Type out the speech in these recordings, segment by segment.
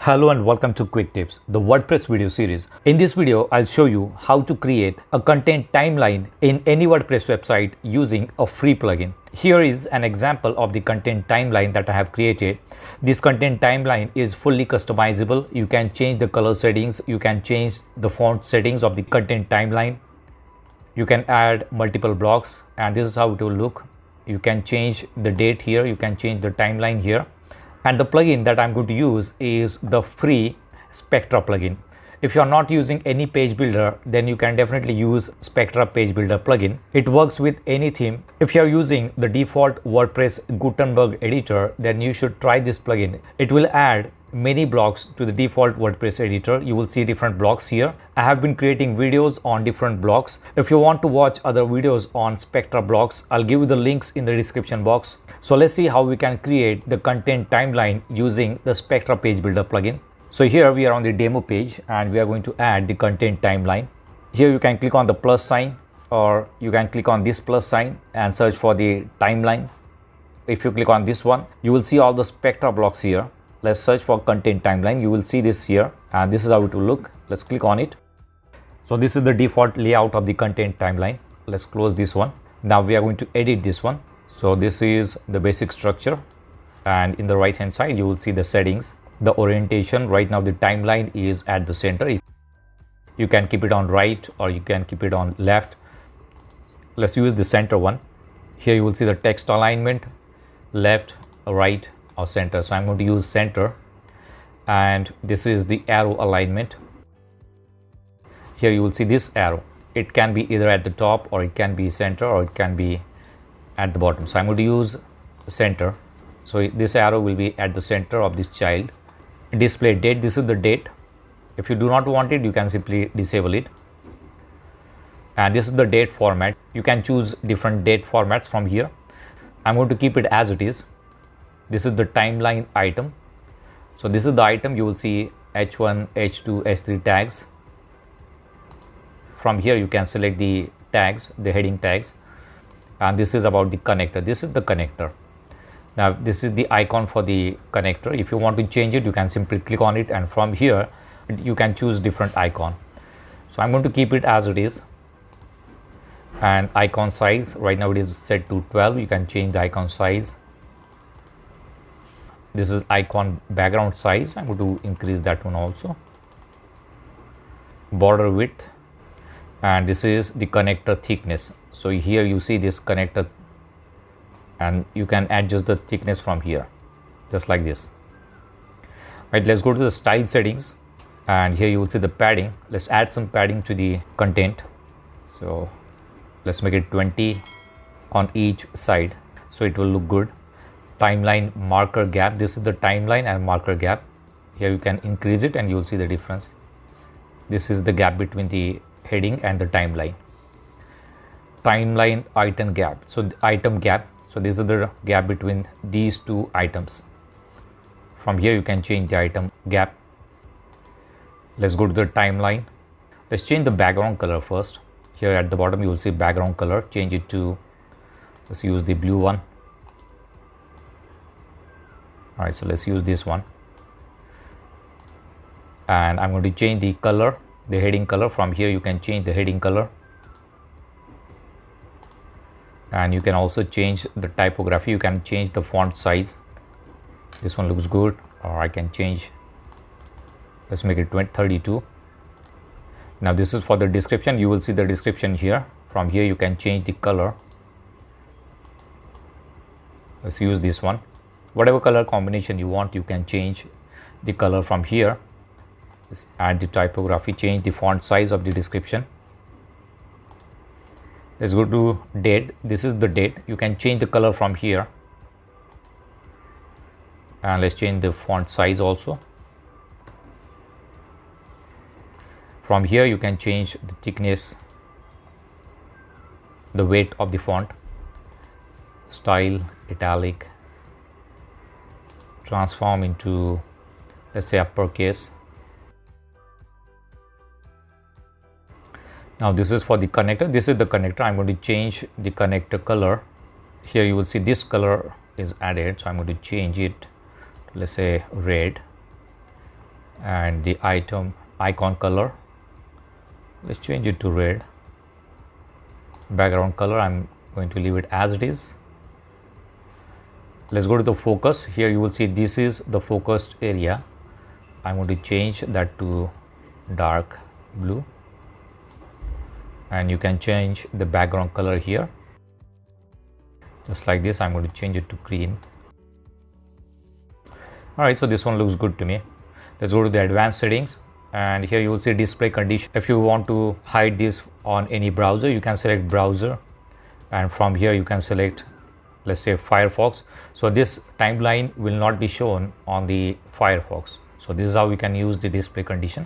Hello and welcome to Quick Tips, the WordPress video series. In this video, I'll show you how to create a content timeline in any WordPress website using a free plugin. Here is an example of the content timeline that I have created. This content timeline is fully customizable. You can change the color settings, you can change the font settings of the content timeline. You can add multiple blocks and this is how it will look. You can change the date here, you can change the timeline here. And the plugin that I'm going to use is the free Spectra plugin. If you're not using any page builder, then you can definitely use Spectra page builder plugin. It works with any theme. If you're using the default WordPress Gutenberg editor, then you should try this plugin. It will add many blocks to the default WordPress editor. You will see different blocks here. I have been creating videos on different blocks. If you want to watch other videos on Spectra blocks, I'll give you the links in the description box. So let's see how we can create the content timeline using the Spectra page builder plugin. So here we are on the demo page and we are going to add the content timeline. Here you can click on the plus sign or you can click on this plus sign and search for the timeline. If you click on this one, you will see all the Spectra blocks here. Let's search for content timeline. You will see this here and this is how it will look. Let's click on it. So this is the default layout of the content timeline. Let's close this one. Now we are going to edit this one. So this is the basic structure and in the right hand side you will see the settings, the orientation. Right now the timeline is at the center. You can keep it on right or you can keep it on left. Let's use the center one. Here you will see the text alignment, left, right or center. So I'm going to use center and this is the arrow alignment. Here you will see this arrow. It can be either at the top or it can be center or it can be at the bottom. So I'm going to use center. So this arrow will be at the center of this child. Display date, this is the date. If you do not want it, you can simply disable it. And this is the date format. You can choose different date formats from here. I'm going to keep it as it is. This is the timeline item. So this is the item. You will see H1, H2, H3 tags. From here you can select the tags, the heading tags. And this is about the connector. This is the connector. Now this is the icon for the connector. If you want to change it, you can simply click on it and from here you can choose different icon. So I'm going to keep it as it is. And icon size, right now it is set to 12. You can change the icon size. This is icon background size. I'm going to increase that one also. Border width. And this is the connector thickness. So here you see this connector and you can adjust the thickness from here, just like this. Right, let's go to the style settings and here you will see the padding. Let's add some padding to the content. So let's make it 20 on each side so it will look good. Timeline marker gap. This is the timeline and marker gap. Here you can increase it and you will see the difference. This is the gap between the heading and the timeline. Timeline item gap. So the item gap. So this is the gap between these two items. From here you can change the item gap. Let's go to the timeline. Let's change the background color first. Here at the bottom you will see background color. Change it to, let's use the blue one. Alright, so let's use this one. And I'm going to change the color, the heading color. From here you can change the heading color. And you can also change the typography. You can change the font size. This one looks good. Or I can change, let's make it 32. Now this is for the description. You will see the description here. From here you can change the color. Let's use this one. Whatever color combination you want, you can change the color from here. Let's add the typography, change the font size of the description. Let's go to date. This is the date. You can change the color from here. And let's change the font size also. From here you can change the thickness, the weight of the font, style, italic, transform into, let's say, uppercase. Now this is for the connector. This is the connector. I'm going to change the connector color. Here you will see this color is added. So I'm going to change it to, let's say, red. and the item icon color, let's change it to red. Background color, I'm going to leave it as it is. Let's go to the focus. Here you will see this is the focused area. I'm going to change that to dark blue, and you can change the background color here just like this. I'm going to change it to green. All right, so this one looks good to me. Let's go to the advanced settings, and here you will see display condition. If you want to hide this on any browser, you can select browser, and from here you can select, let's say, Firefox. So this timeline will not be shown on the Firefox. So this is how you can use the display condition.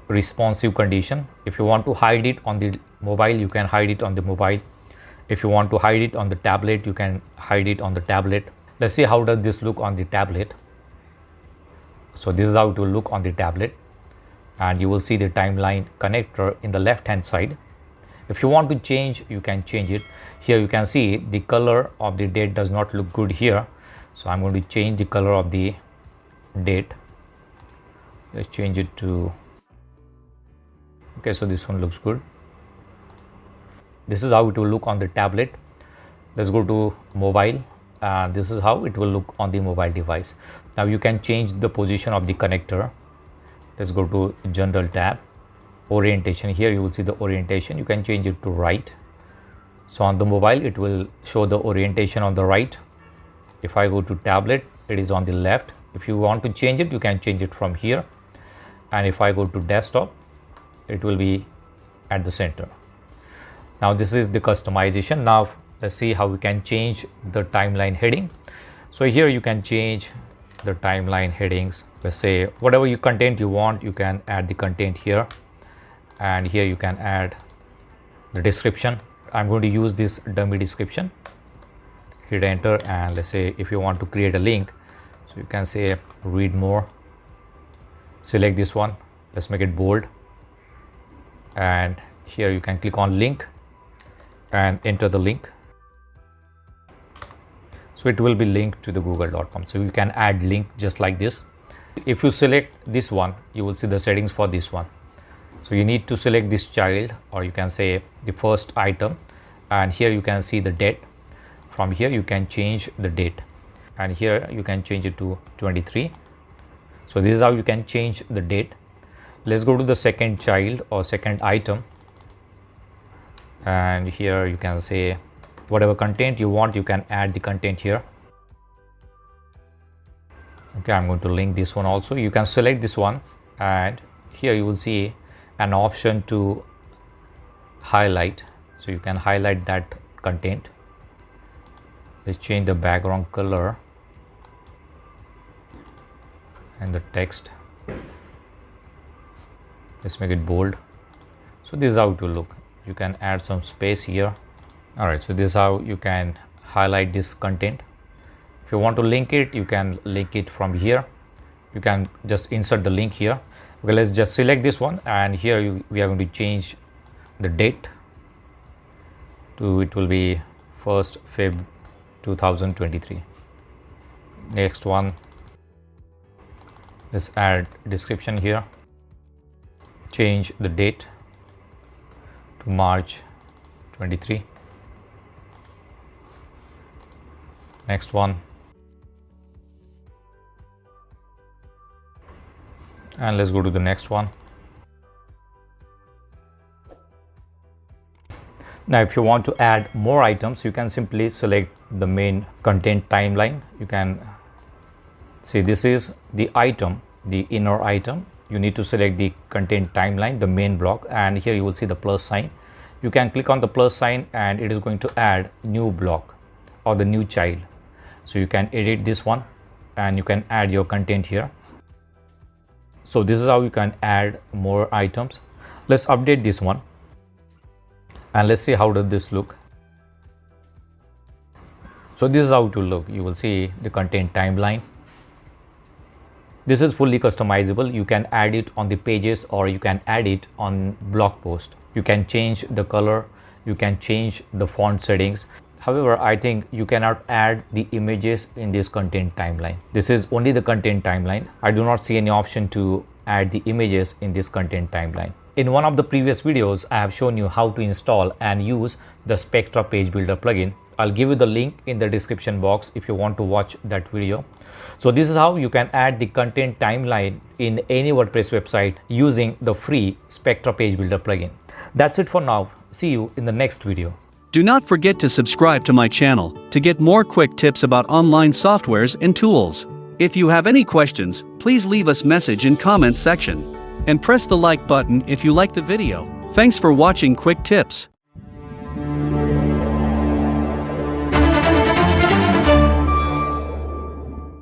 Responsive condition, if you want to hide it on the mobile, you can hide it on the mobile. If you want to hide it on the tablet, you can hide it on the tablet. Let's see how does this look on the tablet. So this is how it will look on the tablet, and you will see the timeline connector in the left hand side. If you want to change, you can change it. Here you can see the color of the date does not look good here, so I'm going to change the color of the date. Let's change it to, okay, so this one looks good. This is how it will look on the tablet. Let's go to mobile. This is how it will look on the mobile device. Now you can change the position of the connector. Let's go to general tab, orientation. Here you will see the orientation. You can change it to right. So on the mobile it will show the orientation on the right. If I go to tablet, it is on the left. If you want to change it, you can change it from here. And if I go to desktop, it will be at the center. Now this is the customization. Now let's see how we can change the timeline heading. So here you can change the timeline headings. Let's say whatever content you want, you can add the content here, and here you can add the description. I'm going to use this dummy description. Hit enter, and let's say if you want to create a link, so you can say read more. Select this one, let's make it bold, and here you can click on link and enter the link. So it will be linked to the google.com. So you can add link just like this. If you select this one, you will see the settings for this one. So you need to select this child, or you can say the first item, and here you can see the date. From here you can change the date, and here you can change it to 23. So this is how you can change the date. Let's go to the second child or second item, and here you can say whatever content you want, you can add the content here. Okay, I'm going to link this one also. You can select this one, and here you will see an option to highlight. So you can highlight that content. Let's change the background color and the text. Let's make it bold. So this is how it will look. You can add some space here. All right, so this is how you can highlight this content. If you want to link it, you can link it from here. You can just insert the link here. Okay, let's just select this one, and here we are going to change the date to, it will be 1st Feb 2023. Next one, let's add description here. Change the date to March 23. Next one, and let's go to the next one. Now if you want to add more items, you can simply select the main content timeline. You can see this is the item, the inner item. You need to select the content timeline, the main block, and here you will see the plus sign. You can click on the plus sign, and it is going to add new block or the new child. So you can edit this one, and you can add your content here. So this is how you can add more items. Let's update this one, and let's see how does this look. So this is how it will look. You will see the content timeline. This is fully customizable. You can add it on the pages, or you can add it on blog post. You can change the color, you can change the font settings. However, I think you cannot add the images in this content timeline. This is only the content timeline. I do not see any option to add the images in this content timeline. In one of the previous videos, I have shown you how to install and use the Spectra page builder plugin. I'll give you the link in the description box if you want to watch that video. So this is how you can add the content timeline in any WordPress website using the free Spectra page builder plugin. That's it for now. See you in the next video. Do not forget to subscribe to my channel to get more quick tips about online softwares and tools. If you have any questions, please leave us message in comments section. And press the like button if you like the video. Thanks for watching Quick Tips.